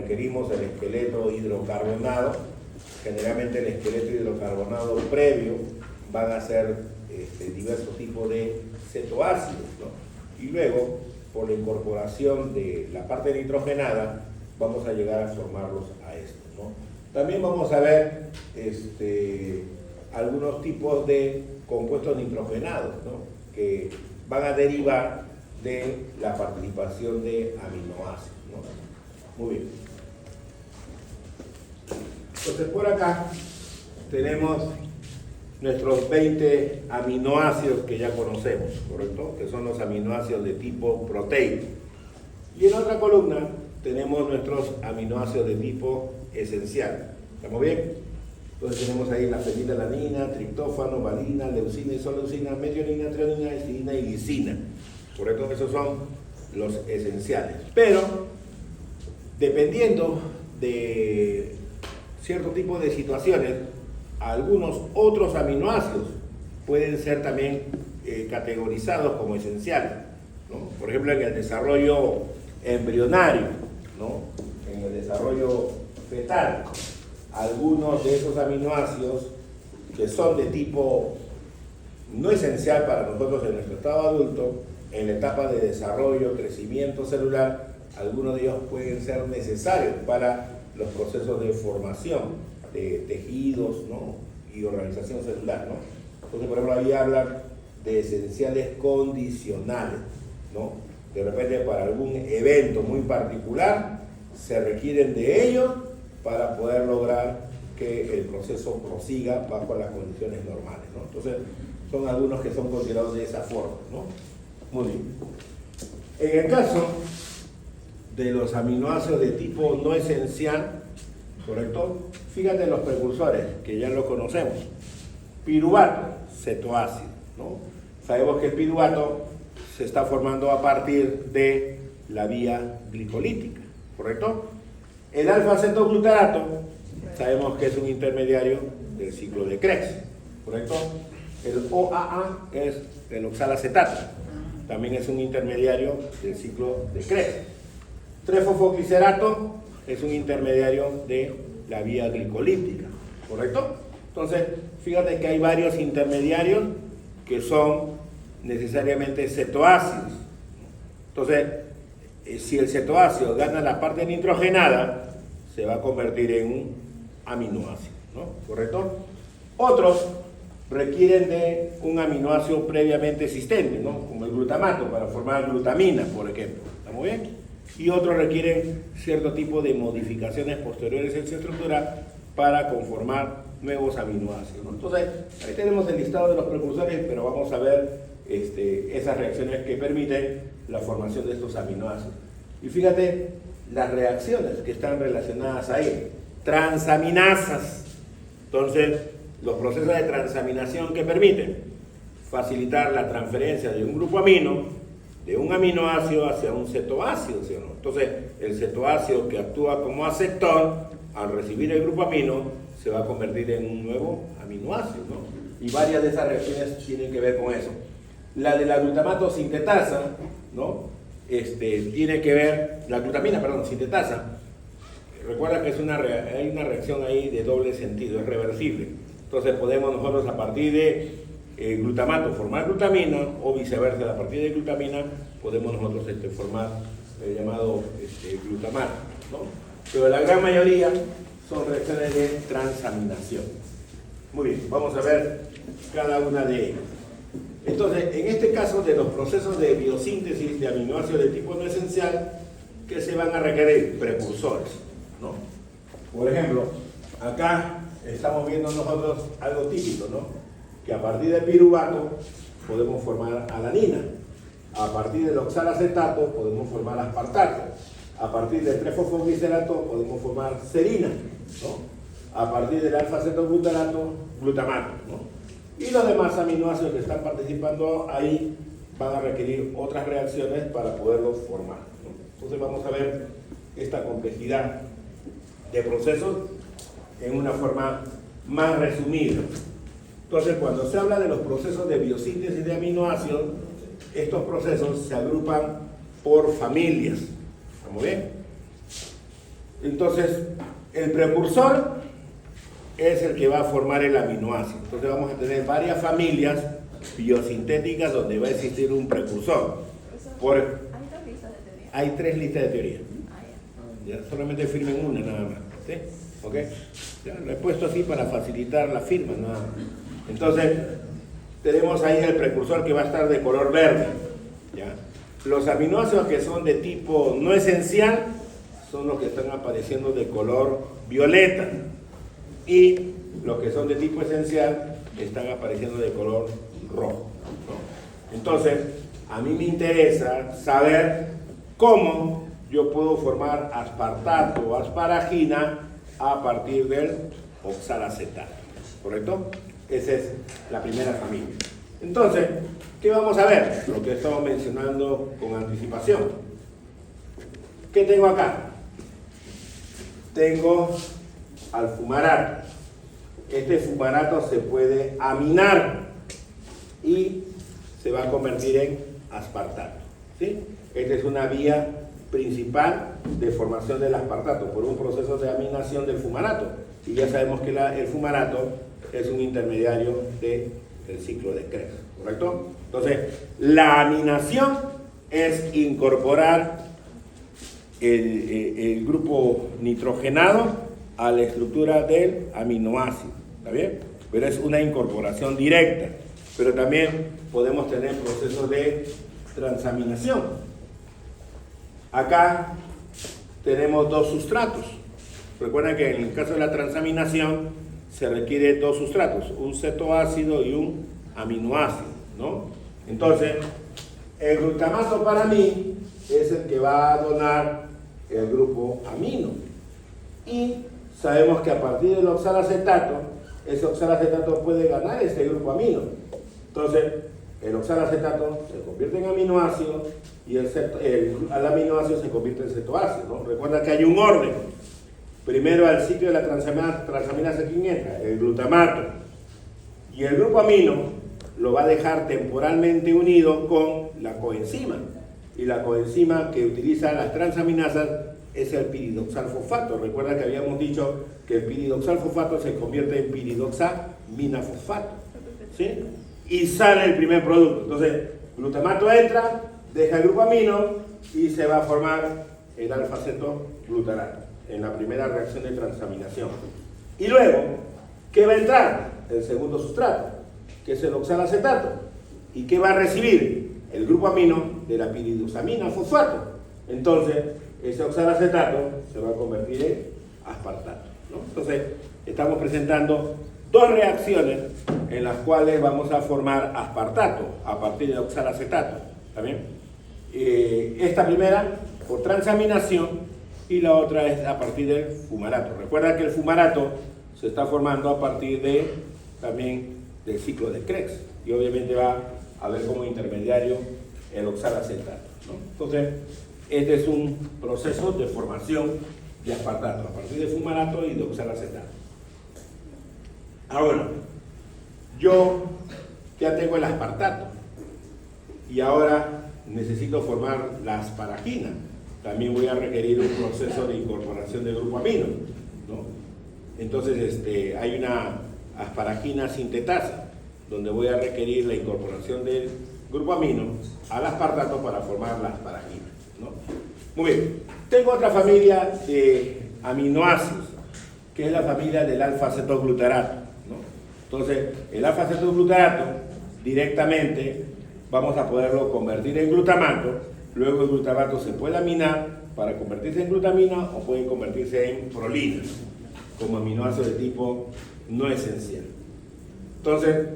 Requerimos el esqueleto hidrocarbonado. Generalmente el esqueleto hidrocarbonado previo van a ser diversos tipos de cetoácidos, ¿no? Y luego, por la incorporación de la parte nitrogenada, vamos a llegar a formarlos a esto, ¿no? También vamos a ver algunos tipos de compuestos nitrogenados, ¿no? Que van a derivar de la participación de aminoácidos, ¿no? Muy bien. Entonces por acá tenemos nuestros 20 aminoácidos que ya conocemos, ¿correcto? Que son los aminoácidos de tipo proteico. Y en otra columna tenemos nuestros aminoácidos de tipo esencial. ¿Estamos bien? Entonces tenemos ahí la fenilalanina, triptófano, valina, leucina, isoleucina, metionina, treonina, histidina y glicina. ¿Correcto? Esos son los esenciales. Pero, dependiendo de cierto tipo de situaciones, algunos otros aminoácidos pueden ser también categorizados como esenciales, ¿no? Por ejemplo, en el desarrollo embrionario, ¿no? En el desarrollo fetal, algunos de esos aminoácidos que son de tipo no esencial para nosotros en nuestro estado adulto, en la etapa de desarrollo, crecimiento celular, algunos de ellos pueden ser necesarios para los procesos de formación de tejidos, ¿no? Y organización celular, ¿no? Entonces, por ejemplo, ahí hablan de esenciales condicionales, ¿no? De repente, para algún evento muy particular, se requieren de ellos para poder lograr que el proceso prosiga bajo las condiciones normales, ¿no? Entonces, son algunos que son considerados de esa forma, ¿no? Muy bien. En el caso de los aminoácidos de tipo no esencial, ¿correcto? Fíjate en los precursores, que ya lo conocemos. Piruvato, cetoácido, ¿no? Sabemos que el piruvato se está formando a partir de la vía glicolítica, ¿correcto? El alfa-cetoglutarato, sabemos que es un intermediario del ciclo de Krebs, ¿correcto? El OAA es el oxalacetato, también es un intermediario del ciclo de Krebs. 3-fosfoglicerato es un intermediario de la vía glicolítica, ¿correcto? Entonces, fíjate que hay varios intermediarios que son necesariamente cetoácidos. Entonces, si el cetoácido gana la parte nitrogenada, se va a convertir en un aminoácido, ¿no? ¿Correcto? Otros requieren de un aminoácido previamente existente, ¿no? Como el glutamato, para formar glutamina, por ejemplo. ¿Estamos bien? Y otros requieren cierto tipo de modificaciones posteriores en su estructura para conformar nuevos aminoácidos, ¿no? Entonces, ahí tenemos el listado de los precursores, pero vamos a ver esas reacciones que permiten la formación de estos aminoácidos. Y fíjate las reacciones que están relacionadas ahí. Transaminasas. Entonces, los procesos de transaminación que permiten facilitar la transferencia de un grupo amino, de un aminoácido hacia un cetoácido, ¿sí o no? Entonces, el cetoácido que actúa como aceptor, al recibir el grupo amino, se va a convertir en un nuevo aminoácido, ¿no? Y varias de esas reacciones tienen que ver con eso. La de la glutamato sintetasa, ¿no? Tiene que ver, la glutamina, perdón, sintetasa, recuerda que hay una reacción ahí de doble sentido, es reversible. Entonces podemos nosotros a partir de glutamato formar glutamina, o viceversa, a partir de glutamina podemos nosotros formar el llamado glutamato, ¿no? Pero la gran mayoría son reacciones de transaminación. Muy bien, vamos a ver cada una de ellas. Entonces, en este caso de los procesos de biosíntesis de aminoácidos de tipo no esencial, ¿qué se van a requerir? Precursores, ¿no? Por ejemplo, acá estamos viendo nosotros algo típico, ¿no? Que a partir del piruvato podemos formar alanina, a partir del oxalacetato podemos formar aspartato, a partir del 3-fosfoglicerato podemos formar serina, ¿no? A partir del alfa-cetoglutarato, glutamato, ¿no? Y los demás aminoácidos que están participando ahí van a requerir otras reacciones para poderlos formar, ¿no? Entonces vamos a ver esta complejidad de procesos en una forma más resumida. Entonces, cuando se habla de los procesos de biosíntesis de aminoácidos, estos procesos se agrupan por familias. ¿Estamos bien? Entonces, el precursor es el que va a formar el aminoácido. Entonces vamos a tener varias familias biosintéticas donde va a existir un precursor. Hay 3 listas de teoría. Ya, solamente firmen una nada más. ¿Sí? ¿Ok? Ya, lo he puesto así para facilitar la firma nada más. Entonces, tenemos ahí el precursor que va a estar de color verde. ¿Ya? Los aminoácidos que son de tipo no esencial son los que están apareciendo de color violeta. Y los que son de tipo esencial están apareciendo de color rojo, ¿no? Entonces, a mí me interesa saber cómo yo puedo formar aspartato o asparagina a partir del oxalacetato, ¿correcto? Esa es la primera familia. Entonces, ¿qué vamos a ver? Lo que estamos mencionando con anticipación. ¿Qué tengo acá? Tengo al fumarato. Este fumarato se puede aminar y se va a convertir en aspartato, ¿sí? Esta es una vía principal de formación del aspartato por un proceso de aminación del fumarato. Y ya sabemos que el fumarato es un intermediario del ciclo de Krebs, ¿correcto? Entonces, la aminación es incorporar el grupo nitrogenado a la estructura del aminoácido, ¿está bien? Pero es una incorporación directa. Pero también podemos tener procesos de transaminación. Acá tenemos 2 sustratos. Recuerden que en el caso de la transaminación se requiere 2 sustratos, un cetoácido y un aminoácido, ¿no? Entonces, el glutamato para mí es el que va a donar el grupo amino. Y sabemos que a partir del oxalacetato, ese oxalacetato puede ganar este grupo amino. Entonces, el oxalacetato se convierte en aminoácido y el aminoácido se convierte en cetoácido, ¿no? Recuerda que hay un orden. Primero al sitio de la transaminasa 500, el glutamato. Y el grupo amino lo va a dejar temporalmente unido con la coenzima. Y la coenzima que utiliza las transaminasas es el piridoxalfosfato. Recuerda que habíamos dicho que el piridoxalfosfato se convierte en piridoxaminafosfato, ¿sí? Y sale el primer producto. Entonces, glutamato entra, deja el grupo amino y se va a formar el alfa-cetoglutarato en la primera reacción de transaminación. Y luego, ¿qué va a entrar? El segundo sustrato, que es el oxalacetato. ¿Y qué va a recibir? El grupo amino de la piridoxaminafosfato. Entonces, ese oxalacetato se va a convertir en aspartato, ¿no? Entonces, estamos presentando 2 reacciones en las cuales vamos a formar aspartato a partir de oxalacetato, ¿está bien? Esta primera por transaminación y la otra es a partir del fumarato. Recuerda que el fumarato se está formando a partir también del ciclo de Krebs y obviamente va a haber como intermediario el oxalacetato, ¿no? Entonces, este es un proceso de formación de aspartato a partir de fumarato y de oxalacetato. Ahora, yo ya tengo el aspartato y ahora necesito formar la asparagina. También voy a requerir un proceso de incorporación del grupo amino, ¿no? Entonces, hay una asparagina sintetasa, donde voy a requerir la incorporación del grupo amino al aspartato para formar la asparagina, ¿no? Muy bien, tengo otra familia de aminoácidos, que es la familia del alfa-cetoglutarato, ¿no? Entonces, el alfa-cetoglutarato directamente vamos a poderlo convertir en glutamato. Luego el glutamato se puede aminar para convertirse en glutamina o puede convertirse en prolina, como aminoácido de tipo no esencial. Entonces,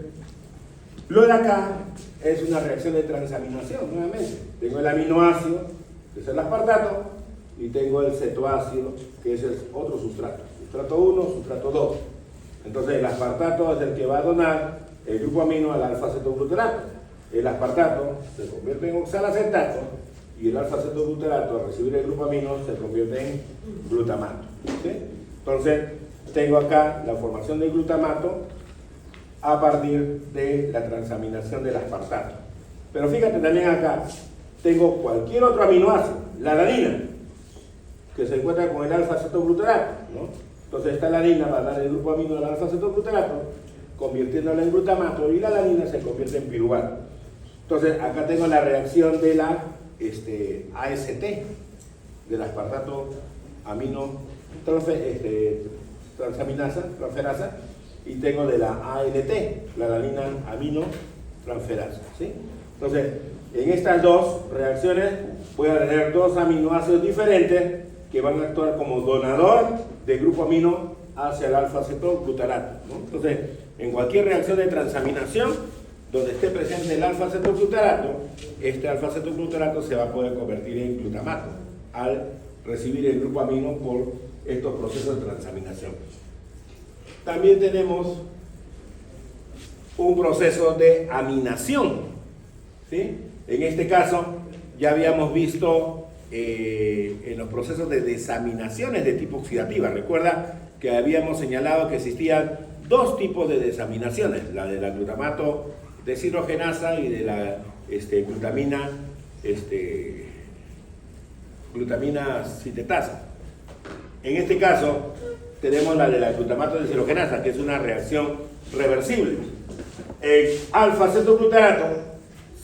lo de acá es una reacción de transaminación, nuevamente. Tengo el aminoácido, que es el aspartato, y tengo el cetoácido, que es el otro sustrato. Sustrato 1, sustrato 2. Entonces, el aspartato es el que va a donar el grupo amino al alfa-cetoglutarato. El aspartato se convierte en oxalacetato y el alfa-cetoglutarato, al recibir el grupo amino, se convierte en glutamato, ¿sí? Entonces, tengo acá la formación del glutamato a partir de la transaminación del aspartato. Pero fíjate también acá, tengo cualquier otro aminoácido, la alanina. que se encuentra con el alfa-cetoglutarato, ¿no? Entonces esta alanina va a dar el grupo amino del alfa-cetoglutarato, convirtiéndolo en glutamato, y la alanina se convierte en piruvato. Entonces acá tengo la reacción de la AST, del aspartato amino transferasa, y tengo de la ALT, la alanina amino transferasa, ¿sí? Entonces, en estas dos reacciones voy a tener dos aminoácidos diferentes que van a actuar como donador del grupo amino hacia el alfa-cetoglutarato, ¿no? Entonces, en cualquier reacción de transaminación donde esté presente el alfa-cetoglutarato, este alfa-cetoglutarato se va a poder convertir en glutamato al recibir el grupo amino por estos procesos de transaminación. También tenemos un proceso de aminación, ¿sí? En este caso ya habíamos visto en los procesos de desaminaciones de tipo oxidativa. Recuerda que habíamos señalado que existían dos tipos de desaminaciones, la de la glutamato deshidrogenasa y de la glutamina sintetasa. En este caso tenemos la de la glutamato deshidrogenasa, que es una reacción reversible. El alfa-cetoglutarato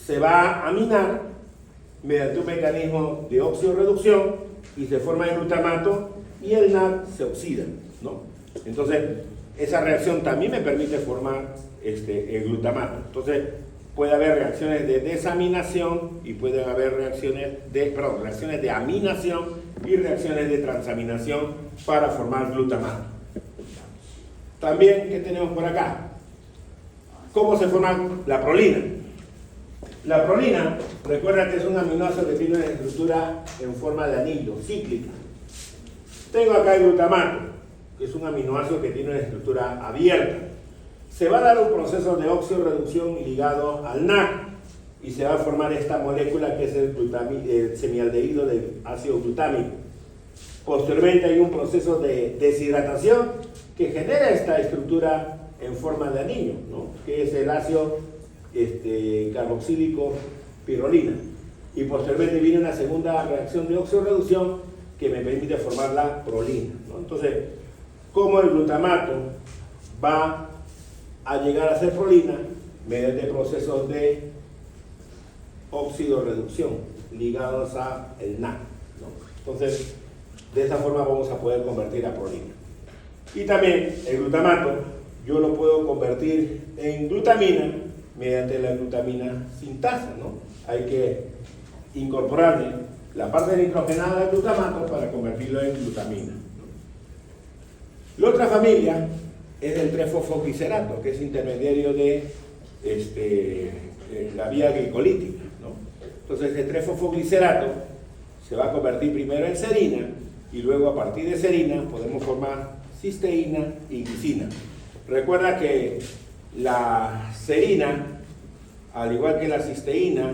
se va a aminar mediante un mecanismo de oxidorreducción y se forma el glutamato y el NAD se oxida, ¿no? Entonces, esa reacción también me permite formar el glutamato. Entonces, puede haber reacciones de desaminación y pueden haber reacciones de aminación y reacciones de transaminación para formar glutamato. También, ¿qué tenemos por acá? ¿Cómo se forma la prolina? La prolina, recuerda que es un aminoácido que tiene una estructura en forma de anillo, cíclica. Tengo acá el glutamato, que es un aminoácido que tiene una estructura abierta. Se va a dar un proceso de oxidorreducción ligado al NAC y se va a formar esta molécula que es el semialdehído del ácido glutámico. Posteriormente hay un proceso de deshidratación que genera esta estructura en forma de anillo, ¿no? Que es el ácido carboxílico pirrolina. Y posteriormente viene una segunda reacción de oxidorreducción que me permite formar la prolina, ¿no? Entonces, ¿cómo el glutamato va a llegar a ser prolina? Mediante procesos de oxidorreducción ligados a el NAC, ¿no? Entonces, de esa forma vamos a poder convertir a prolina. Y también el glutamato yo lo puedo convertir en glutamina mediante la glutamina sintasa, ¿no? Hay que incorporarle la parte nitrogenada del glutamato para convertirlo en glutamina, ¿no? La otra familia es el 3-fosfoglicerato, que es intermediario de la vía glicolítica, ¿no? Entonces el 3-fosfoglicerato se va a convertir primero en serina y luego a partir de serina podemos formar cisteína y glicina. Recuerda que la serina, al igual que la cisteína,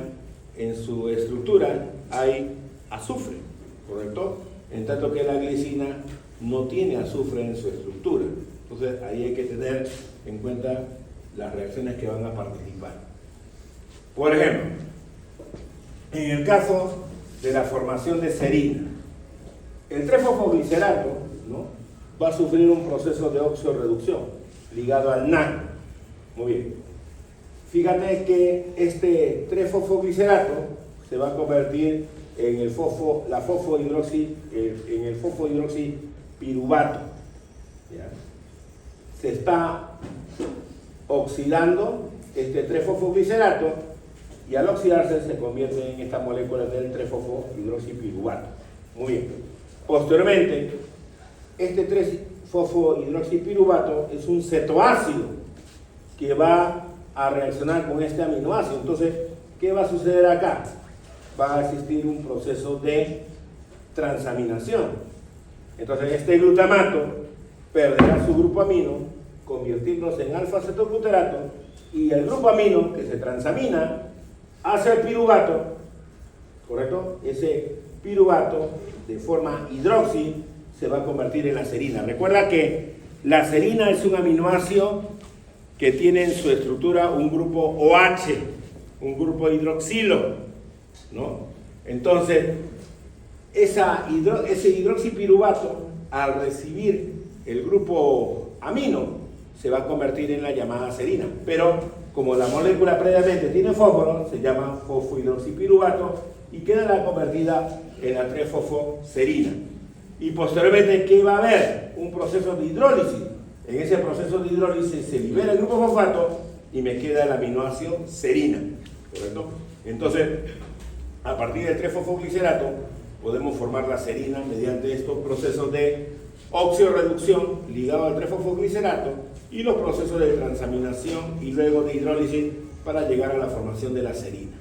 en su estructura hay azufre, ¿correcto? En tanto que la glicina no tiene azufre en su estructura. Entonces ahí hay que tener en cuenta las reacciones que van a participar. Por ejemplo, en el caso de la formación de serina, el 3-fosfoglicerato, ¿no?, va a sufrir un proceso de oxidorreducción ligado al NAC. Muy bien. Fíjate que este 3-fosfoglicerato se va a convertir en el fosfohidroxipiruvato. ¿Ya? Se está oxidando este 3-fosfoglicerato y al oxidarse se convierte en esta molécula del 3-fosfohidroxipiruvato. Muy bien. Posteriormente, este 3-fosfohidroxipiruvato es un cetoácido que va a reaccionar con este aminoácido. Entonces, ¿qué va a suceder acá? Va a existir un proceso de transaminación. Entonces, este glutamato perderá su grupo amino, convirtiéndose en alfa-cetoglutarato, y el grupo amino que se transamina hace el piruvato, ¿correcto? Ese piruvato de forma hidroxi se va a convertir en la serina. Recuerda que la serina es un aminoácido que tiene en su estructura un grupo OH, un grupo hidroxilo, ¿no? Entonces, ese hidroxipiruvato, al recibir el grupo amino, se va a convertir en la llamada serina. Pero como la molécula previamente tiene fósforo, se llama fosfohidroxipiruvato y quedará convertida en la 3-fosfoserina. Y posteriormente, ¿qué va a haber? Un proceso de hidrólisis. En ese proceso de hidrólisis se libera el grupo fosfato y me queda el aminoácido serina, ¿correcto? Entonces, a partir del 3-fosfoglicerato podemos formar la serina mediante estos procesos de oxidorreducción ligado al 3-fosfoglicerato y los procesos de transaminación y luego de hidrólisis para llegar a la formación de la serina.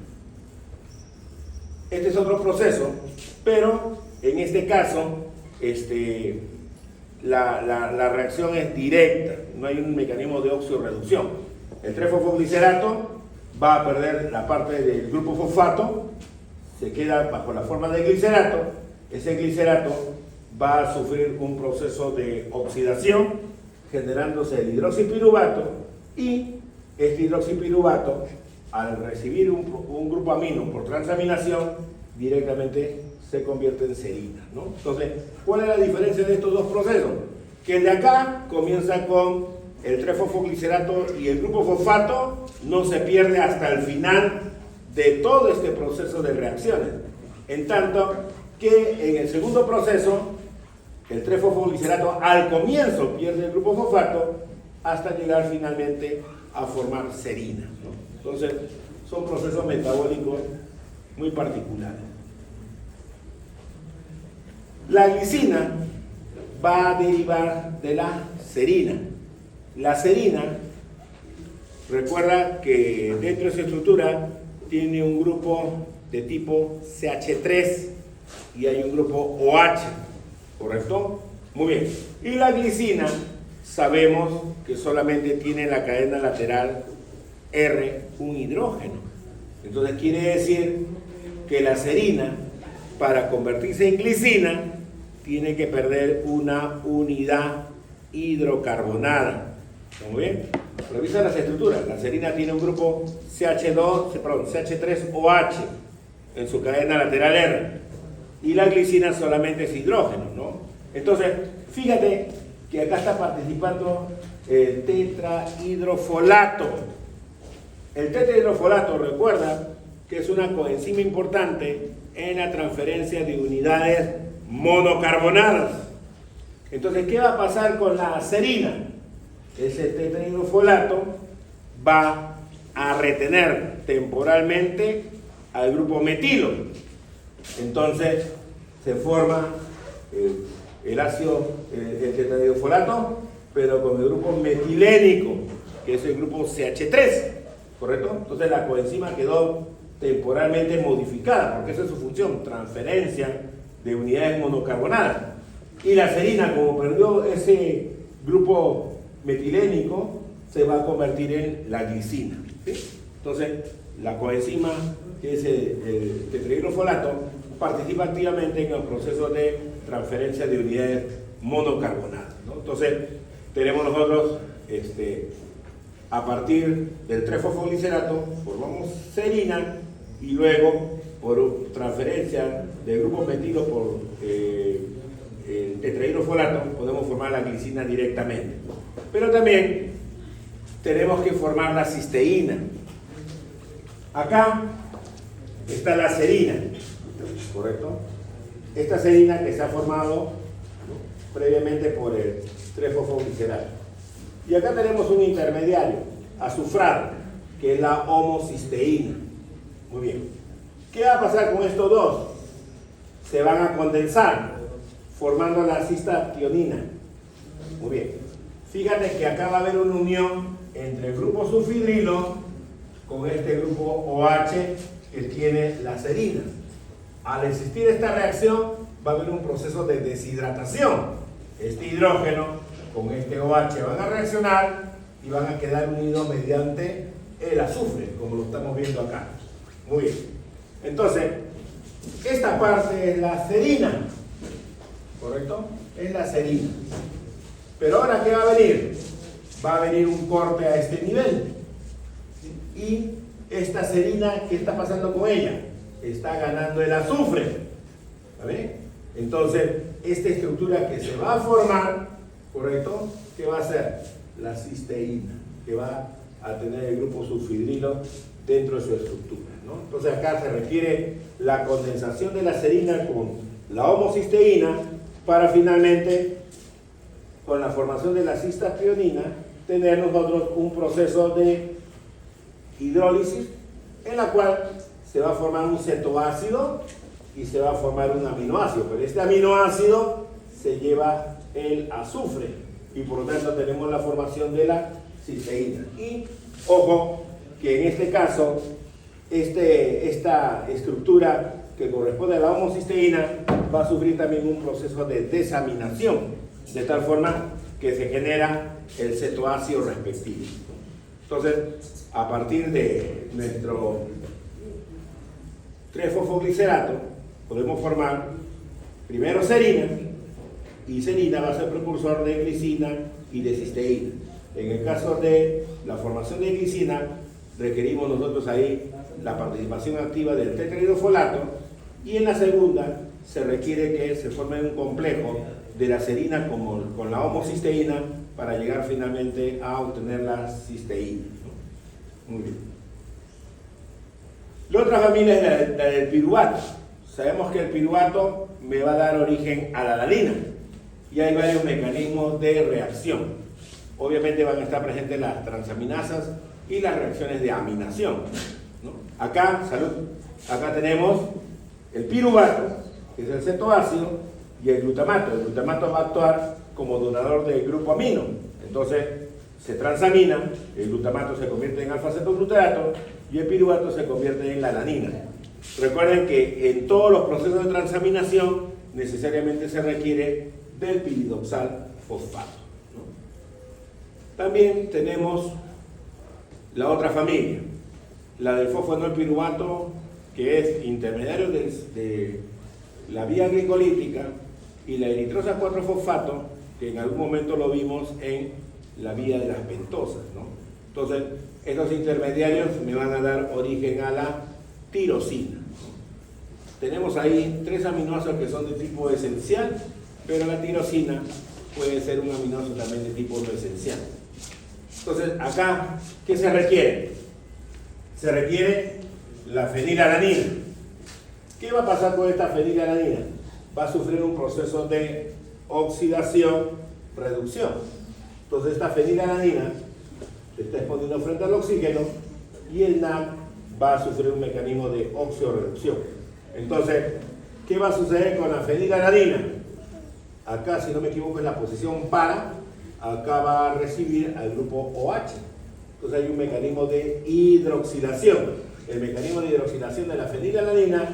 Este es otro proceso, pero en este caso la reacción es directa, no hay un mecanismo de oxidorreducción. El 3-fosfoglicerato va a perder la parte del grupo fosfato, se queda bajo la forma de glicerato. Ese glicerato va a sufrir un proceso de oxidación, generándose el hidroxipiruvato, y este hidroxipiruvato, al recibir un grupo amino por transaminación, directamente se convierte en serina, ¿no? Entonces, ¿cuál es la diferencia de estos dos procesos? Que el de acá comienza con el 3-fosfoglicerato y el grupo fosfato no se pierde hasta el final de todo este proceso de reacciones. En tanto que en el segundo proceso, el 3-fosfoglicerato al comienzo pierde el grupo fosfato hasta llegar finalmente a formar serina, ¿no? Entonces, son procesos metabólicos muy particulares. La glicina va a derivar de la serina. La serina, recuerda que dentro de su estructura tiene un grupo de tipo CH3 y hay un grupo OH, ¿correcto? Muy bien. Y la glicina sabemos que solamente tiene en la cadena lateral R un hidrógeno. Entonces quiere decir que la serina, para convertirse en glicina, tiene que perder una unidad hidrocarbonada. ¿Muy bien? Revisa las estructuras. La serina tiene un grupo CH3OH en su cadena lateral R. Y la glicina solamente es hidrógeno, ¿no? Entonces, fíjate que acá está participando el tetrahidrofolato. El tetrahidrofolato, recuerda que es una coenzima importante en la transferencia de unidades monocarbonadas. Entonces, ¿qué va a pasar con la serina? Ese tetrahidrofolato va a retener temporalmente al grupo metilo. Entonces, se forma el ácido, el tetrahidrofolato, pero con el grupo metilénico, que es el grupo CH3, ¿correcto? Entonces, la coenzima quedó temporalmente modificada, porque esa es su función, transferencia de unidades monocarbonadas. Y la serina, como perdió ese grupo metilénico, se va a convertir en la glicina, ¿sí? Entonces, la coenzima, que es el tetrahidrofolato, participa activamente en el proceso de transferencia de unidades monocarbonadas, ¿no? Entonces, tenemos nosotros, a partir del 3-fosfoglicerato, formamos serina, y luego, por transferencia del grupo metilo por el tetrahidrofolato, podemos formar la glicina directamente. Pero también tenemos que formar la cisteína. Acá está la serina, ¿correcto? Esta serina que se ha formado, ¿no?, previamente por el 3-fosfoglicerato. Y acá tenemos un intermediario, azufrado, que es la homocisteína. Muy bien. ¿Qué va a pasar con estos dos? Se van a condensar, formando la cisplationina. Muy bien. Fíjate que acá va a haber una unión entre el grupo sulfidrilo con este grupo OH que tiene la serina. Al existir esta reacción, va a haber un proceso de deshidratación. Este hidrógeno con este OH van a reaccionar y van a quedar unidos mediante el azufre, como lo estamos viendo acá. Muy bien. Entonces, esta parte es la serina, ¿correcto? Es la serina. Pero ahora, ¿qué va a venir? Va a venir un corte a este nivel. Y esta serina, ¿qué está pasando con ella? Está ganando el azufre. ¿Vale? Entonces, esta estructura que se va a formar, ¿correcto? ¿Qué va a ser? La cisteína, que va a tener el grupo sulfhidrilo dentro de su estructura, ¿no? Entonces acá se requiere la condensación de la serina con la homocisteína para finalmente, con la formación de la cistatrionina, tener nosotros un proceso de hidrólisis en la cual se va a formar un cetoácido y se va a formar un aminoácido, pero este aminoácido se lleva el azufre y por lo tanto tenemos la formación de la cisteína. Y ojo que en este caso esta estructura que corresponde a la homocisteína va a sufrir también un proceso de desaminación, de tal forma que se genera el cetoácido respectivo. Entonces, a partir de nuestro 3-fosfoglicerato, podemos formar primero serina, y serina va a ser precursor de glicina y de cisteína. En el caso de la formación de glicina, requerimos nosotros ahí la participación activa del tetrahidrofolato, y en la segunda se requiere que se forme un complejo de la serina con la homocisteína para llegar finalmente a obtener la cisteína, ¿no? Muy bien. La otra familia es la del piruvato. Sabemos que el piruvato me va a dar origen a la alanina y hay varios mecanismos de reacción. Obviamente van a estar presentes las transaminasas y las reacciones de aminación, ¿no? Acá, acá tenemos el piruvato, que es el cetoácido, y el glutamato. El glutamato va a actuar como donador del grupo amino. Entonces se transamina, el glutamato se convierte en alfa-cetoglutarato y el piruvato se convierte en la alanina. Recuerden que en todos los procesos de transaminación necesariamente se requiere del piridoxal fosfato, ¿no? También tenemos la otra familia, la del fosfonolpiruvato, que es intermediario de la vía glicolítica, y la eritrosa 4-fosfato, que en algún momento lo vimos en la vía de las pentosas, ¿no? Entonces, estos intermediarios me van a dar origen a la tirosina. Tenemos ahí 3 aminoácidos que son de tipo esencial, pero la tirosina puede ser un aminoácido también de tipo no esencial. Entonces, acá, ¿qué se requiere? Se requiere la fenilalanina. ¿Qué va a pasar con esta fenilalanina? Va a sufrir un proceso de oxidación, reducción. Entonces esta fenilalanina se está exponiendo frente al oxígeno y el NAD va a sufrir un mecanismo de oxidorreducción. Entonces, ¿qué va a suceder con la fenilalanina? Acá, si no me equivoco, es la posición para, acá va a recibir al grupo OH. Entonces hay un mecanismo de hidroxilación. El mecanismo de hidroxilación de la fenilalanina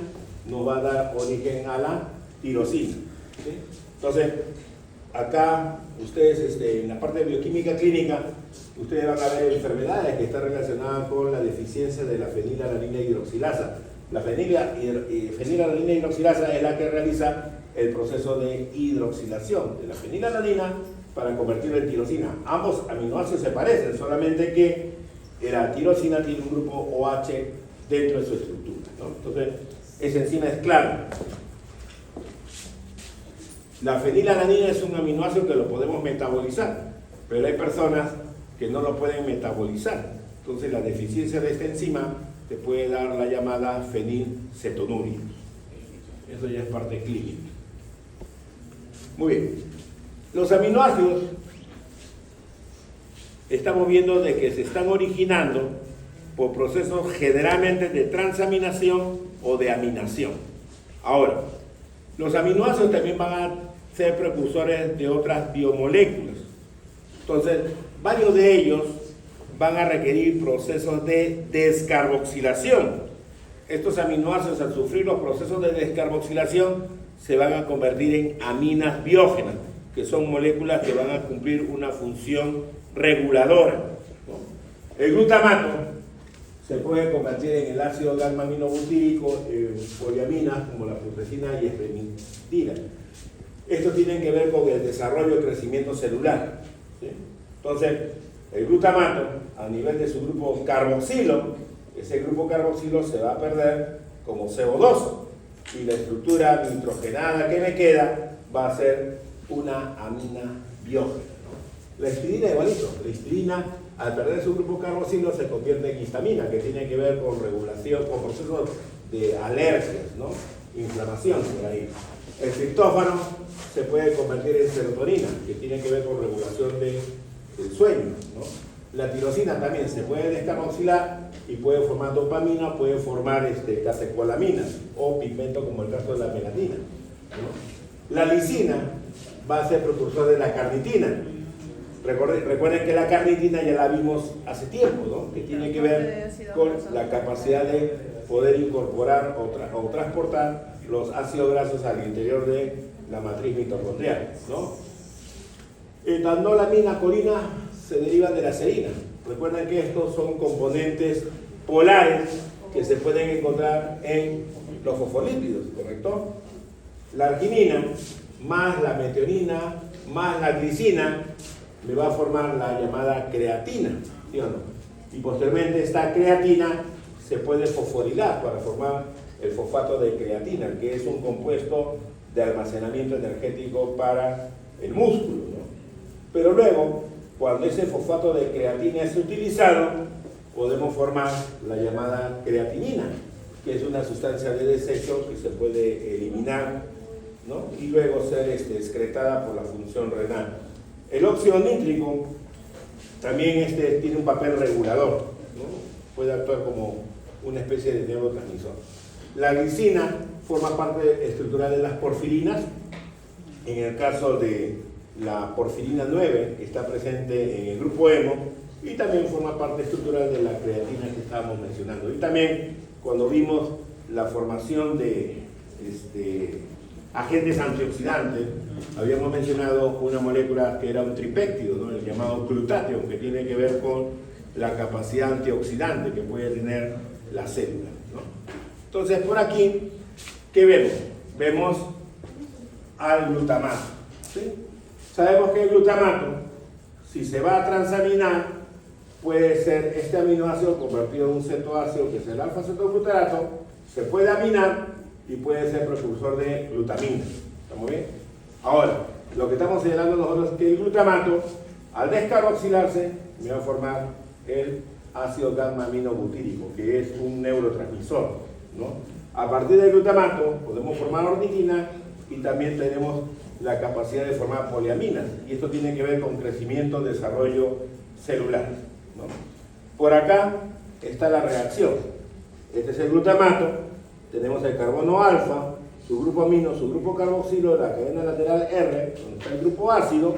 nos va a dar origen a la tirosina, ¿sí? Entonces, acá ustedes en la parte de bioquímica clínica, ustedes van a ver enfermedades que están relacionadas con la deficiencia de la fenilalanina hidroxilasa. La fenilalanina hidroxilasa es la que realiza el proceso de hidroxilación de la fenilalanina para convertirla en tirosina. Ambos aminoácidos se parecen, solamente que la tirosina tiene un grupo OH dentro de su estructura, ¿no? Entonces, esa enzima es clave. La fenilalanina es un aminoácido que lo podemos metabolizar, pero hay personas que no lo pueden metabolizar. Entonces, la deficiencia de esta enzima te puede dar la llamada fenilcetonuria. Eso ya es parte clínica. Muy bien. Los aminoácidos, estamos viendo de que se están originando por procesos generalmente de transaminación o de aminación. Ahora, los aminoácidos también van a ser precursores de otras biomoléculas. Entonces, varios de ellos van a requerir procesos de descarboxilación. Estos aminoácidos, al sufrir los procesos de descarboxilación, se van a convertir en aminas biógenas, que son moléculas que van a cumplir una función reguladora, ¿no? El glutamato se puede convertir en el ácido gamma-aminobutírico, poliaminas como la putrescina y espremidina. Estos tienen que ver con el desarrollo y crecimiento celular, ¿sí? Entonces, el glutamato, a nivel de su grupo carboxilo, ese grupo carboxilo se va a perder como CO2. y la estructura nitrogenada que me queda va a ser una amina biógena, ¿no? La histidina es igualito. La histidina, al perder su grupo carboxilo, se convierte en histamina, que tiene que ver con regulación, con procesos de alergias, ¿no? Inflamación por ahí. El triptófano se puede convertir en serotonina, que tiene que ver con regulación del sueño, ¿no? La tirosina también se puede descarboxilar y puede formar dopamina, puede formar catecolaminas o pigmento como el caso de la melanina, ¿no? La lisina va a ser precursor de la carnitina. Recuerden que la carnitina ya la vimos hace tiempo, ¿no? Que tiene que ver con la capacidad de poder incorporar o transportar los ácidos grasos al interior de la matriz mitocondrial, ¿no? Etanolamina, colina se derivan de la serina. Recuerden que estos son componentes polares que se pueden encontrar en los fosfolípidos, ¿correcto? La arginina más la metionina más la glicina me va a formar la llamada creatina, ¿sí o no? Y posteriormente esta creatina se puede fosforilar para formar el fosfato de creatina, que es un compuesto de almacenamiento energético para el músculo, ¿no? Pero luego, cuando ese fosfato de creatina es utilizado, podemos formar la llamada creatinina, que es una sustancia de desecho que se puede eliminar, ¿no? Y luego ser excretada por la función renal. El óxido nítrico también tiene un papel regulador, ¿no? Puede actuar como una especie de neurotransmisor. La glicina forma parte estructural de las porfirinas. En el caso de la porfirina 9, que está presente en el grupo hemo, y también forma parte estructural de la creatina que estábamos mencionando. Y también cuando vimos la formación de agentes antioxidantes, habíamos mencionado una molécula que era un tripéptido, ¿no? El llamado glutatión, que tiene que ver con la capacidad antioxidante que puede tener la célula, ¿no? Entonces, por aquí, ¿qué vemos? Vemos al glutamato, ¿sí? Sabemos que el glutamato, si se va a transaminar, puede ser este aminoácido convertido en un cetoácido, que es el alfa-cetoglutarato, se puede aminar y puede ser precursor de glutamina. ¿Estamos bien? Ahora, lo que estamos señalando nosotros es que el glutamato, al descarboxilarse, me va a formar el ácido gamma-aminobutírico, que es un neurotransmisor, ¿no? A partir del glutamato podemos formar ornitina y también tenemos la capacidad de formar poliaminas, y esto tiene que ver con crecimiento, desarrollo celular, ¿no? Por acá está la reacción. Este es el glutamato, tenemos el carbono alfa, su grupo amino, su grupo carboxilo, la cadena lateral R, donde está el grupo ácido,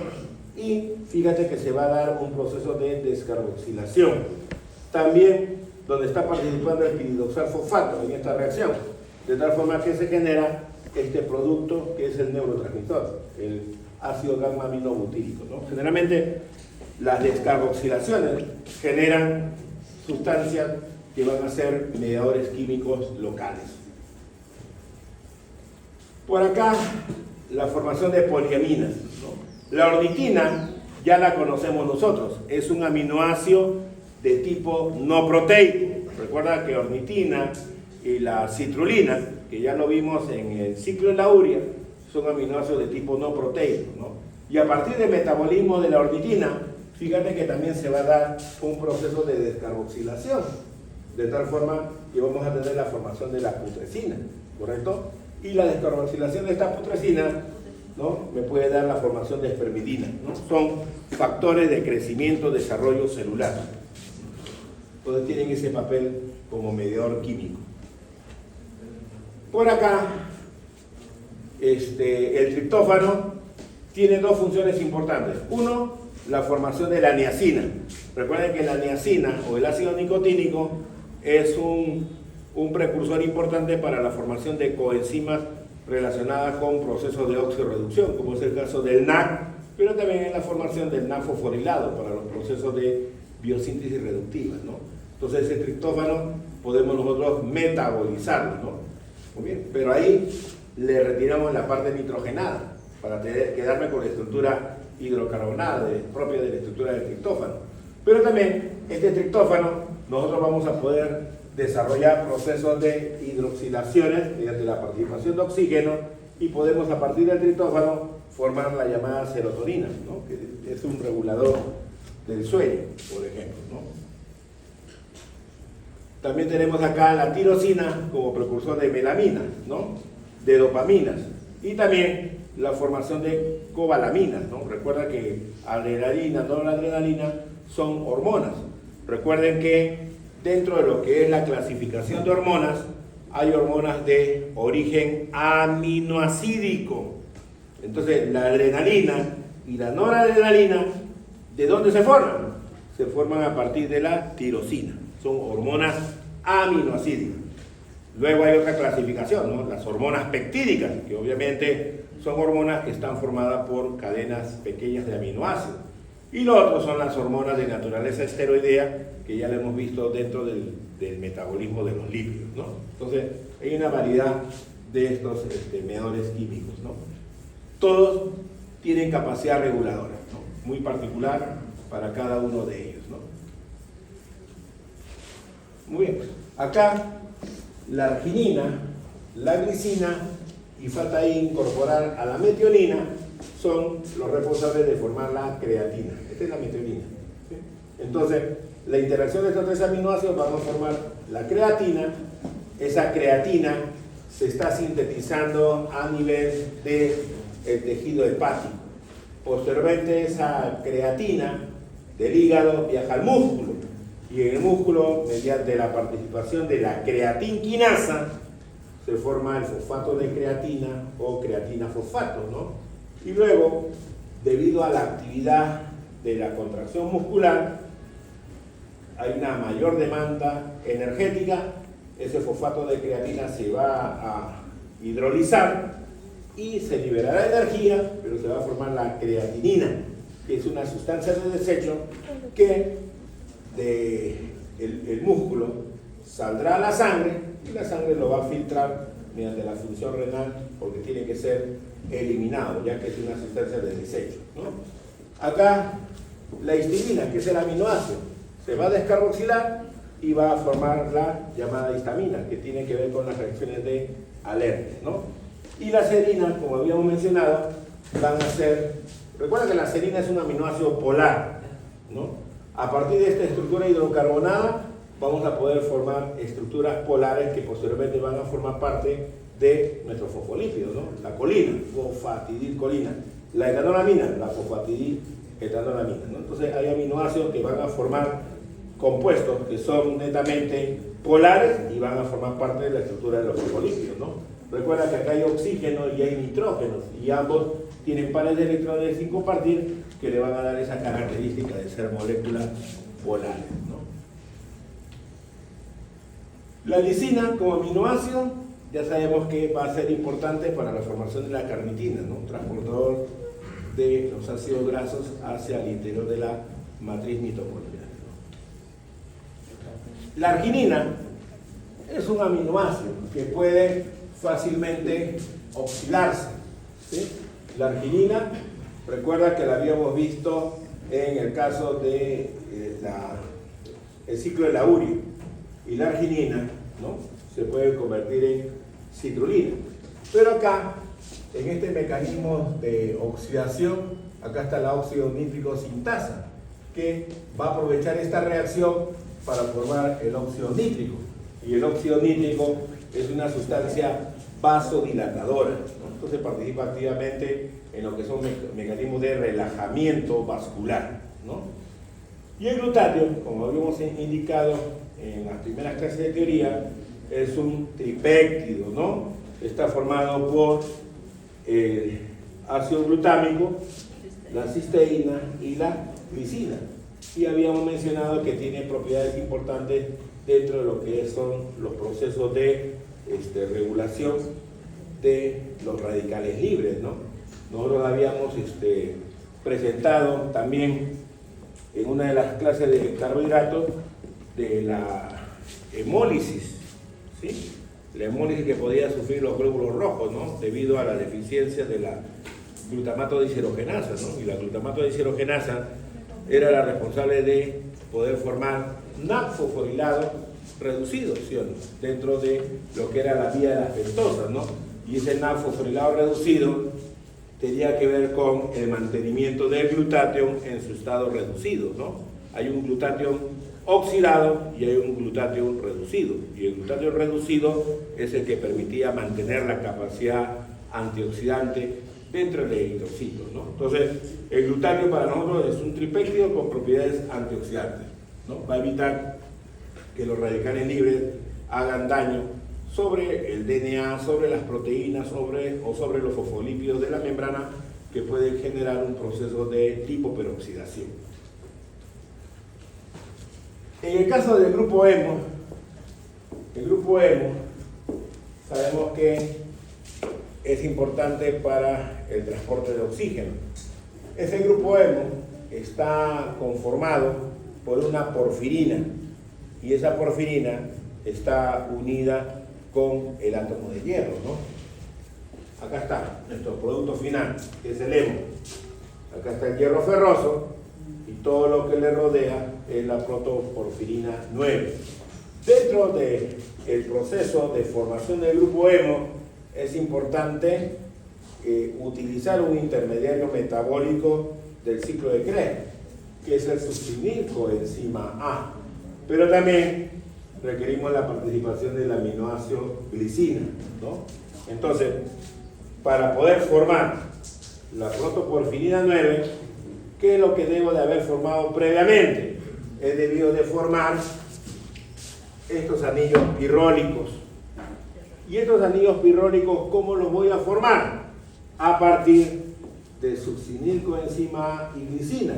y fíjate que se va a dar un proceso de descarboxilación. También donde está participando el piridoxalfosfato en esta reacción, de tal forma que se genera este producto que es el neurotransmisor, el ácido gamma-aminobutírico, ¿no? Generalmente las descarboxilaciones generan sustancias que van a ser mediadores químicos locales. Por acá, la formación de poliaminas, ¿no? La ornitina ya la conocemos nosotros, es un aminoácido de tipo no proteico. Recuerda que ornitina y la citrulina, que ya lo vimos en el ciclo de la urea, son aminoácidos de tipo no proteico, ¿no? Y a partir del metabolismo de la ornitina, fíjate que también se va a dar un proceso de descarboxilación, de tal forma que vamos a tener la formación de la putrescina, ¿correcto? Y la descarboxilación de esta putrescina, ¿no?, me puede dar la formación de espermidina, ¿no? Son factores de crecimiento, desarrollo celular. Entonces tienen ese papel como mediador químico. Por acá, el triptófano tiene dos funciones importantes. Uno, la formación de la niacina. Recuerden que la niacina o el ácido nicotínico es un precursor importante para la formación de coenzimas relacionadas con procesos de oxidorreducción, como es el caso del NAC, pero también en la formación del NAC fosforilado para los procesos de biosíntesis reductiva, ¿no? Entonces ese triptófano podemos nosotros metabolizarlo, ¿no? Muy bien, pero ahí le retiramos la parte nitrogenada para quedarme con la estructura hidrocarbonada propia de la estructura del triptófano. Pero también este triptófano nosotros vamos a poder desarrolla procesos de hidroxilaciones mediante la participación de oxígeno y podemos a partir del triptófano formar la llamada serotonina, ¿no? Que es un regulador del sueño, por ejemplo, ¿no? También tenemos acá la tirosina como precursor de melamina, ¿no? De dopaminas, y también la formación de cobalaminas, ¿no? Recuerda que adrenalina, noradrenalina son hormonas. Recuerden que dentro de lo que es la clasificación de hormonas, hay hormonas de origen aminoacídico. Entonces, la adrenalina y la noradrenalina, ¿de dónde se forman? Se forman a partir de la tirosina. Son hormonas aminoacídicas. Luego hay otra clasificación, ¿no? Las hormonas peptídicas, que obviamente son hormonas que están formadas por cadenas pequeñas de aminoácidos. Y lo otro son las hormonas de naturaleza esteroidea, que ya lo hemos visto dentro del metabolismo de los lípidos, ¿no? Entonces, hay una variedad de estos mediadores químicos, ¿no? Todos tienen capacidad reguladora, ¿no? Muy particular para cada uno de ellos, ¿no? Muy bien, acá la arginina, la glicina y falta ahí incorporar a la metionina son los responsables de formar la creatina. Esta es la metionina, ¿sí? Entonces, la interacción de estos tres aminoácidos van a formar la creatina. Esa creatina se está sintetizando a nivel del tejido hepático. Posteriormente, esa creatina del hígado viaja al músculo, y en el músculo, mediante la participación de la creatinquinasa, se forma el fosfato de creatina o creatina fosfato, ¿no? Y luego, debido a la actividad de la contracción muscular, hay una mayor demanda energética, ese fosfato de creatina se va a hidrolizar y se liberará energía, pero se va a formar la creatinina, que es una sustancia de desecho que del músculo saldrá a la sangre y la sangre lo va a filtrar mediante la función renal porque tiene que ser eliminado, ya que es una sustancia de desecho, ¿no? Acá la histamina, que es el aminoácido, se va a descarboxilar y va a formar la llamada histamina, que tiene que ver con las reacciones de alergia, ¿no? Y la serina, como habíamos mencionado, van a ser, recuerda que la serina es un aminoácido polar, ¿no? A partir de esta estructura hidrocarbonada vamos a poder formar estructuras polares que posteriormente van a formar parte de nuestros fosfolípidos, ¿no? La colina, fosfatidilcolina, la etanolamina, la fosfatidiletolamina, ¿no? Entonces hay aminoácidos que van a formar compuestos que son netamente polares y van a formar parte de la estructura de los fosfolípidos, ¿no? Recuerda que acá hay oxígeno y hay nitrógeno y ambos tienen pares de electrones sin compartir que le van a dar esa característica de ser moléculas polares, ¿no? La lisina como aminoácido ya sabemos que va a ser importante para la formación de la carnitina, ¿no? Un transportador de los ácidos grasos hacia el interior de la matriz mitocondrial, ¿no? La arginina es un aminoácido que puede fácilmente oxidarse, ¿sí? La arginina, recuerda que la habíamos visto en el caso de el ciclo del aurio, y la arginina, ¿no? Se puede convertir en citrulina. Pero acá, en este mecanismo de oxidación, acá está la óxido nítrico sintasa, que va a aprovechar esta reacción para formar el óxido nítrico. Y el óxido nítrico es una sustancia vasodilatadora, ¿no? Entonces participa activamente en lo que son mecanismos de relajamiento vascular, ¿no? Y el glutatio, como habíamos indicado en las primeras clases de teoría, es un tripéptido, ¿no? Está formado por el ácido glutámico, la cisteína y la glicina. Y habíamos mencionado que tiene propiedades importantes dentro de lo que son los procesos de regulación de los radicales libres, ¿no? Nosotros habíamos presentado también en una de las clases de carbohidratos de la hemólisis, ¿sí? La hemólisis que podía sufrir los glóbulos rojos, ¿no? Debido a la deficiencia de la glutamato deshidrogenasa, ¿no? Y la glutamato deshidrogenasa era la responsable de poder formar napfosforilado reducido, ¿sí o no?, dentro de lo que era la vía de las pentosas, ¿no? Y ese napfosforilado reducido tenía que ver con el mantenimiento del glutatión en su estado reducido, ¿no? Hay un glutatión oxidado y hay un glutatión reducido, y el glutatión reducido es el que permitía mantener la capacidad antioxidante dentro del eritrocito, ¿no? Entonces, el glutatión para nosotros es un tripéptido con propiedades antioxidantes, ¿no? Va a evitar que los radicales libres hagan daño sobre el DNA, sobre las proteínas, sobre los fosfolípidos de la membrana, que pueden generar un proceso de lipoperoxidación. En el caso del grupo hemo, sabemos que es importante para el transporte de oxígeno. Ese grupo hemo está conformado por una porfirina, y esa porfirina está unida con el átomo de hierro, ¿no? Acá está nuestro producto final, que es el hemo. Acá está el hierro ferroso y todo lo que le rodea es la protoporfirina 9. Dentro del proceso de formación del grupo hemo es importante utilizar un intermediario metabólico del ciclo de Krebs, que es el succinilcoenzima A, pero también requerimos la participación del aminoácido glicina, ¿no? Entonces, para poder formar la protoporfirina 9, ¿qué es lo que debo de haber formado previamente? He debido de formar estos anillos pirrólicos. ¿Y estos anillos pirrólicos cómo los voy a formar? A partir de succinilcoenzima A y glicina,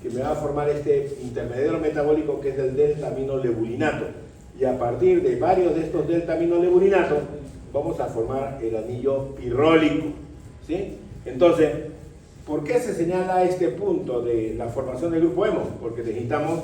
que me va a formar este intermediario metabólico que es el delta-aminolebulinato. Y a partir de varios de estos delta-aminolebulinatos vamos a formar el anillo pirrólico, ¿sí? Entonces, ¿por qué se señala este punto de la formación del grupo hemo? Porque necesitamos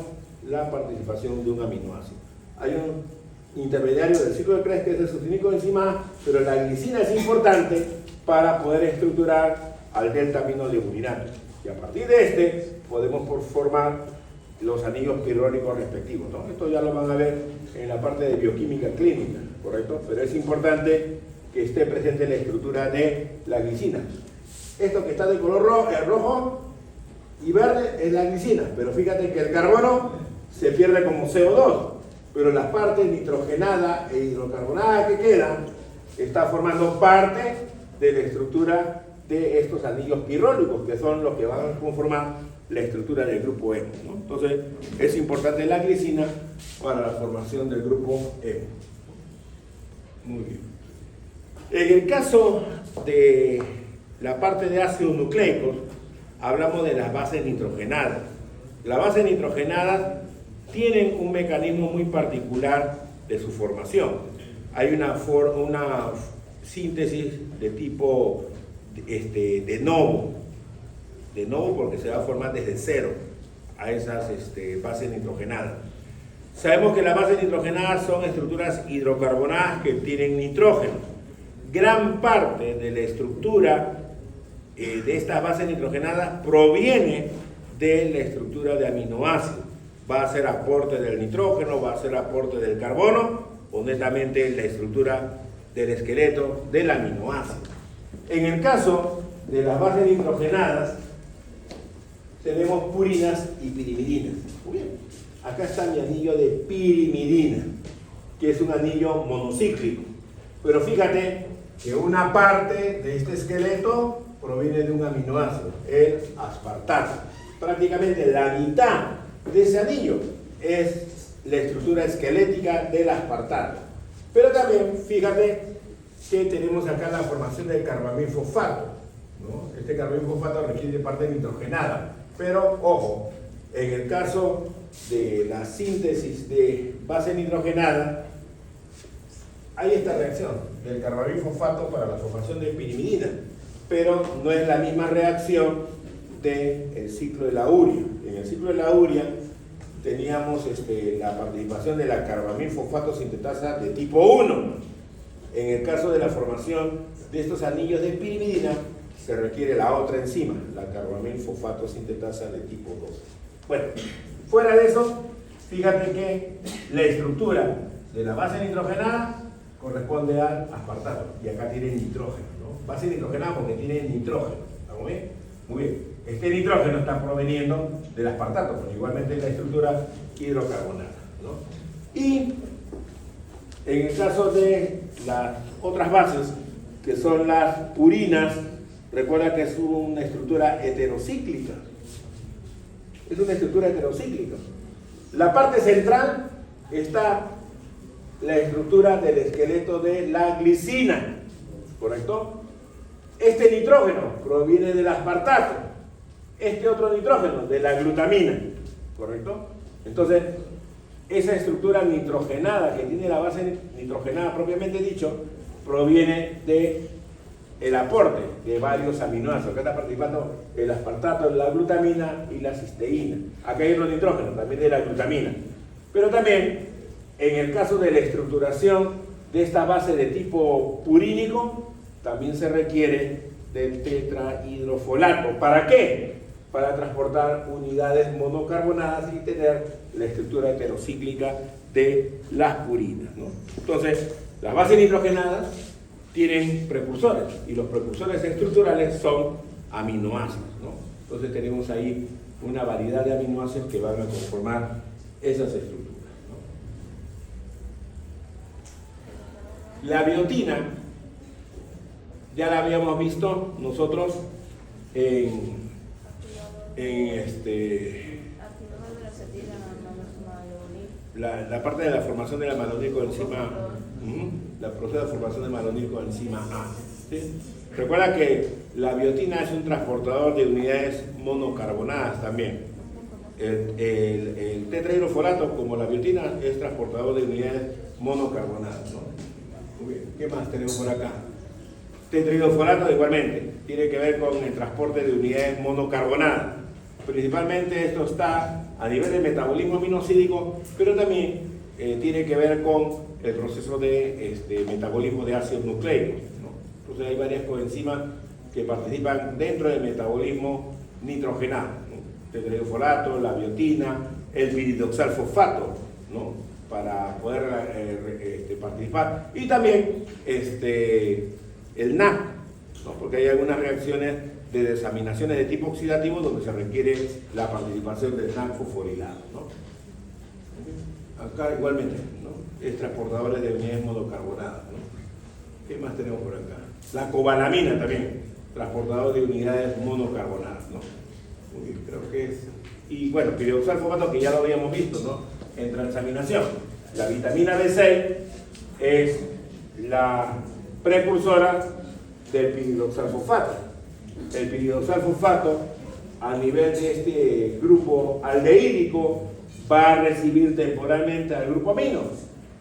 la participación de un aminoácido. Hay un intermediario del ciclo de Krebs que es el succinilcoenzima A, pero la glicina es importante para poder estructurar al delta-aminolebulinato. Y a partir de este podemos formar los anillos pirrólicos respectivos, ¿no? Esto ya lo van a ver en la parte de bioquímica clínica, ¿correcto? Pero es importante que esté presente la estructura de la glicina. Esto que está de color rojo y verde es la glicina, pero fíjate que el carbono se pierde como CO2, pero las partes nitrogenada e hidrocarbonada que quedan está formando parte de la estructura de estos anillos pirrólicos, que son los que van a conformar la estructura del grupo hemo, ¿no? Entonces, es importante la glicina para la formación del grupo hemo. Muy bien. En el caso de la parte de ácidos nucleicos, hablamos de las bases nitrogenadas. Las bases nitrogenadas tienen un mecanismo muy particular de su formación. Hay una síntesis de tipo de novo porque se va a formar desde cero a esas bases nitrogenadas. Sabemos que las bases nitrogenadas son estructuras hidrocarbonadas que tienen nitrógeno. Gran parte de la estructura de estas bases nitrogenadas proviene de la estructura de aminoácidos. Va a ser aporte del nitrógeno, va a ser aporte del carbono, o netamente la estructura del esqueleto del aminoácido. En el caso de las bases nitrogenadas, tenemos purinas y pirimidinas. Muy bien. Acá está mi anillo de pirimidina, que es un anillo monocíclico. Pero fíjate que una parte de este esqueleto proviene de un aminoácido, el aspartato. Prácticamente la mitad de ese anillo es la estructura esquelética del aspartato. Pero también fíjate que tenemos acá la formación del carbamilfosfato, ¿no? Este carbamilfosfato requiere parte nitrogenada. Pero, ojo, en el caso de la síntesis de base nitrogenada, hay esta reacción del carbamilfosfato para la formación de pirimidina, pero no es la misma reacción del ciclo de la urea. En el ciclo de la urea teníamos la participación de la carbamilfosfato sintetasa de tipo 1. En el caso de la formación de estos anillos de pirimidina, se requiere la otra enzima, la carbamilfosfato sintetasa de tipo 2. Bueno, fuera de eso, fíjate que la estructura de la base nitrogenada corresponde al aspartato, y acá tiene nitrógeno, ¿no? Base nitrogenada porque tiene nitrógeno, ¿estamos bien? Muy bien. Este nitrógeno está proveniendo del aspartato, pero igualmente es la estructura hidrocarbonada, ¿no? Y en el caso de las otras bases, que son las purinas, recuerda que es una estructura heterocíclica. Es una estructura heterocíclica. La parte central está la estructura del esqueleto de la glicina, ¿correcto? Este nitrógeno proviene del aspartato, este otro nitrógeno de la glutamina, ¿correcto? Entonces, esa estructura nitrogenada que tiene la base nitrogenada propiamente dicho, proviene de el aporte de varios aminoácidos. Acá está participando el aspartato, la glutamina y la cisteína. Acá hay otro nitrógeno, también de la glutamina. Pero también, en el caso de la estructuración de esta base de tipo purínico, también se requiere del tetrahidrofolato. ¿Para qué? Para transportar unidades monocarbonadas y tener la estructura heterocíclica de las purinas, ¿no? Entonces, las bases nitrogenadas tienen precursores, y los precursores estructurales son aminoácidos, ¿no? Entonces tenemos ahí una variedad de aminoácidos que van a conformar esas estructuras, ¿no? La biotina, ya la habíamos visto nosotros la parte de la formación de la malonilcoenzima, la proceso de formación de malonilcoenzima A, ¿sí? Recuerda que la biotina es un transportador de unidades monocarbonadas también. El tetrahidrofolato, como la biotina, es transportador de unidades monocarbonadas, ¿no? Muy bien. ¿Qué más tenemos por acá? Tetrahidrofolato igualmente tiene que ver con el transporte de unidades monocarbonadas. Principalmente esto está a nivel de metabolismo aminosídico, pero también tiene que ver con el proceso de metabolismo de ácidos nucleicos, ¿no? Entonces hay varias coenzimas que participan dentro del metabolismo nitrogenado, ¿no? Tetrahidrofolato, la biotina, el piridoxalfosfato, ¿no? Para poder participar, y también el NAC, ¿no? Porque hay algunas reacciones de desaminaciones de tipo oxidativo donde se requiere la participación del NAC fosforilado, ¿no? Acá igualmente, ¿no? Es transportadores de unidades monocarbonadas, ¿no? ¿Qué más tenemos por acá? La cobalamina también, transportador de unidades monocarbonadas, ¿no? Muy bien, creo que es. Y bueno, piridoxalfosfato, que ya lo habíamos visto, ¿no? En transaminación. La vitamina B6 es la precursora del piridoxalfosfato. El piridoxalfosfato, a nivel de este grupo aldehídico, va a recibir temporalmente al grupo amino,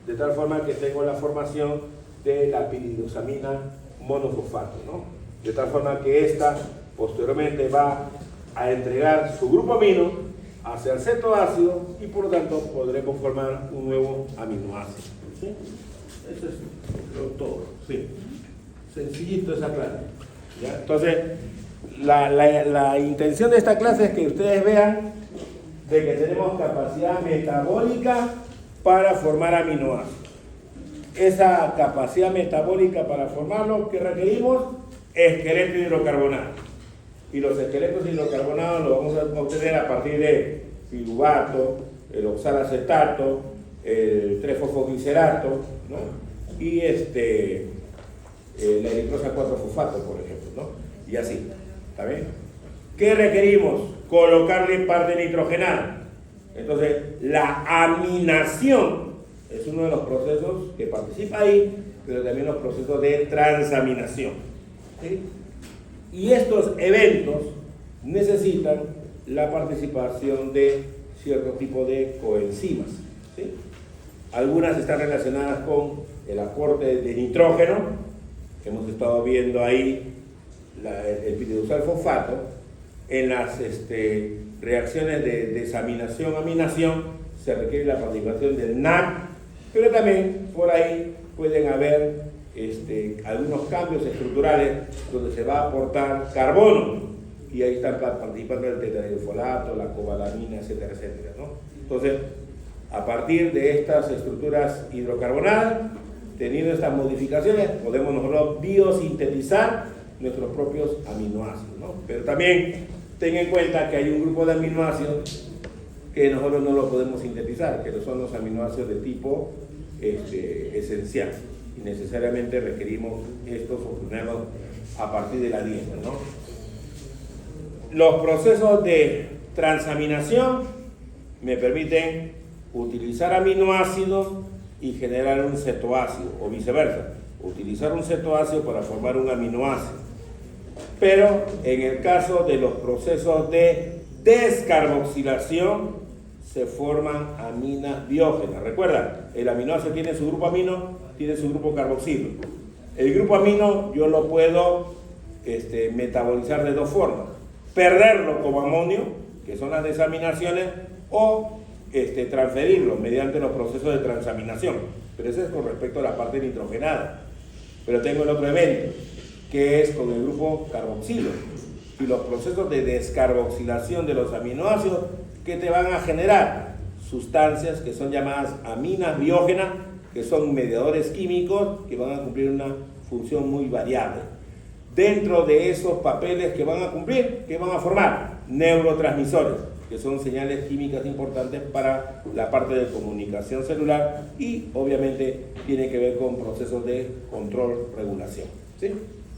de tal forma que tengo la formación de la piridoxamina monofosfato, ¿no? De tal forma que esta posteriormente va a entregar su grupo amino hacia el cetoácido y por lo tanto podremos formar un nuevo aminoácido, ¿sí? Eso es todo, sí. Sencillito esa clase, ¿ya? Entonces, la intención de esta clase es que ustedes vean de que tenemos capacidad metabólica para formar aminoácidos. Esa capacidad metabólica para formarlo, ¿qué requerimos? Esqueleto hidrocarbonado. Y los esqueletos hidrocarbonados los vamos a obtener a partir de piruvato, el oxalacetato, el 3-fosfoglicerato, ¿no? Y la eritrosa 4-fosfato, por ejemplo, ¿no? Y así, ¿está bien? ¿Qué requerimos? Colocarle parte nitrogenada. Entonces, la aminación es uno de los procesos que participa ahí, pero también los procesos de transaminación, ¿sí? Y estos eventos necesitan la participación de cierto tipo de coenzimas, ¿sí? Algunas están relacionadas con el aporte de nitrógeno, que hemos estado viendo ahí, el piridoxalfosfato. En las reacciones de desaminación-aminación se requiere la participación del NAC, pero también por ahí pueden haber algunos cambios estructurales donde se va a aportar carbono, y ahí están participando el tetrahidrofolato, la cobalamina, etcétera, etcétera, ¿no? Entonces, a partir de estas estructuras hidrocarbonadas, teniendo estas modificaciones, podemos nosotros biosintetizar nuestros propios aminoácidos, ¿no? Pero también ten en cuenta que hay un grupo de aminoácidos que nosotros no lo podemos sintetizar, que son los aminoácidos de tipo esencial, y necesariamente requerimos estos obtenerlos a partir de la dieta, ¿no? Los procesos de transaminación me permiten utilizar aminoácidos y generar un cetoácido, o viceversa, utilizar un cetoácido para formar un aminoácido. Pero en el caso de los procesos de descarboxilación, se forman aminas biógenas. Recuerda, el aminoácido tiene su grupo amino, tiene su grupo carboxilo. El grupo amino yo lo puedo metabolizar de dos formas: perderlo como amonio, que son las desaminaciones, o transferirlo mediante los procesos de transaminación. Pero eso es con respecto a la parte nitrogenada. Pero tengo el otro evento, que es con el grupo carboxilo, y los procesos de descarboxilación de los aminoácidos que te van a generar sustancias que son llamadas aminas biógenas, que son mediadores químicos que van a cumplir una función muy variable. Dentro de esos papeles que van a cumplir, ¿qué van a formar? Neurotransmisores, que son señales químicas importantes para la parte de comunicación celular, y obviamente tiene que ver con procesos de control, regulación, ¿sí?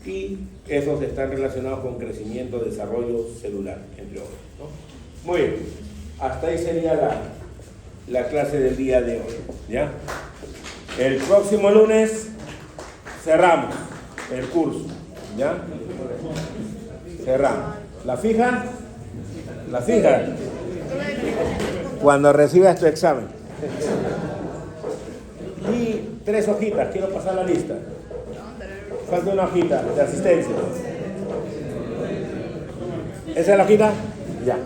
Y esos están relacionados con crecimiento, desarrollo celular, entre otros, ¿no? Muy bien, hasta ahí sería la clase del día de hoy, ¿ya? El próximo lunes cerramos el curso, ¿ya? Cerramos. ¿La fijan? ¿La fijan? Cuando recibas tu examen. Y 3 hojitas, quiero pasar la lista. Falta una hojita de asistencia. ¿Esa es la hojita? Ya.